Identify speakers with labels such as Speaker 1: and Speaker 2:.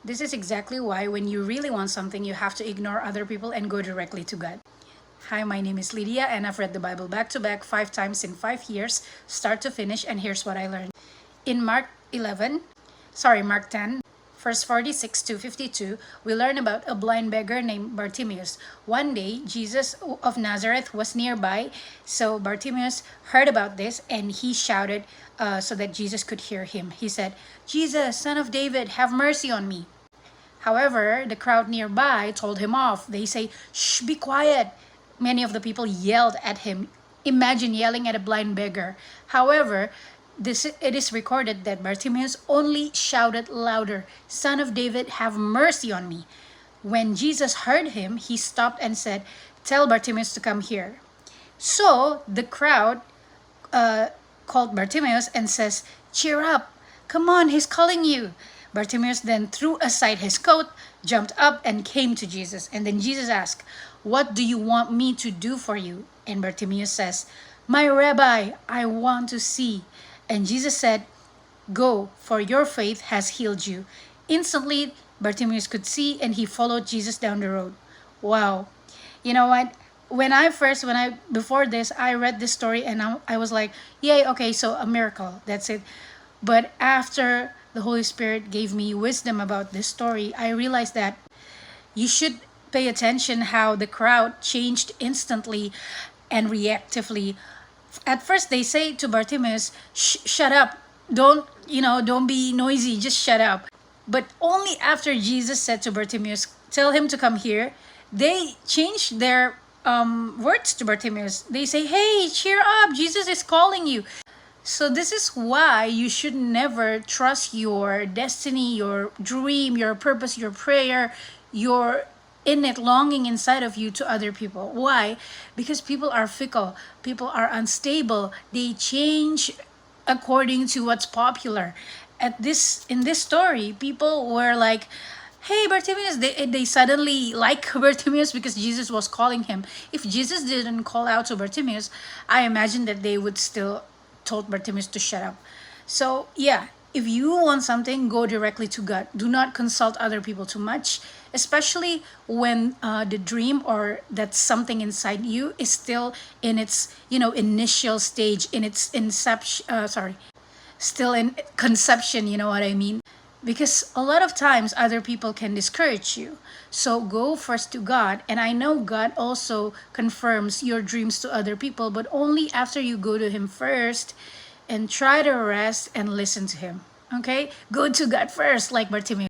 Speaker 1: This is exactly why when you really want something, you have to ignore other people and go directly to God. Hi, my name is Lydia, and I've read the Bible back to back 5 times in 5 years, start to finish, and here's what I learned. In Mark 10, verse 46 to 52, we learn about a blind beggar named Bartimeus. One day, Jesus of Nazareth was nearby, so Bartimeus heard about this and he shouted so that Jesus could hear him. He said, "Jesus, Son of David, have mercy on me." However, the crowd nearby told him off. They say, "Shh, be quiet." Many of the people yelled at him. Imagine yelling at a blind beggar. However, it is recorded that Bartimeus only shouted louder, "Son of David, have mercy on me." When Jesus heard him, he stopped and said, "Tell Bartimeus to come here." So the crowd called Bartimeus and says, "Cheer up, come on, he's calling you." Bartimeus then threw aside his coat, jumped up, and came to Jesus. And then Jesus asked, "What do you want me to do for you?" And Bartimeus says, "My Rabbi, I want to see." And Jesus said, "Go, for your faith has healed you." Instantly, Bartimeus could see and he followed Jesus down the road. Wow. You know what? Before this, I read this story and I was like, yay, okay, so a miracle. That's it. But after the Holy Spirit gave me wisdom about this story, I realized that you should pay attention how the crowd changed instantly and reactively. At first, they say to Bartimeus, "Shut up. Don't be noisy. Just shut up." But only after Jesus said to Bartimeus, "Tell him to come here," they changed their words to Bartimeus. They say, "Hey, cheer up. Jesus is calling you." So this is why you should never trust your destiny, your dream, your purpose, your prayer, your innate longing inside of you to other people. Why? Because people are fickle. People are unstable. They change according to what's popular. In this story, people were like, "Hey, Bartimeus," they suddenly like Bartimeus because Jesus was calling him. If Jesus didn't call out to Bartimeus, I imagine that they would still told Bartimeus to shut up. So yeah, if you want something, go directly to God. Do not consult other people too much, especially when the dream or that something inside you is still in its initial stage, in its still in conception. You know what I mean? Because a lot of times other people can discourage you. So go first to God. And I know God also confirms your dreams to other people, but only after you go to Him first and try to rest and listen to Him. Okay? Go to God first, like Bartimeus.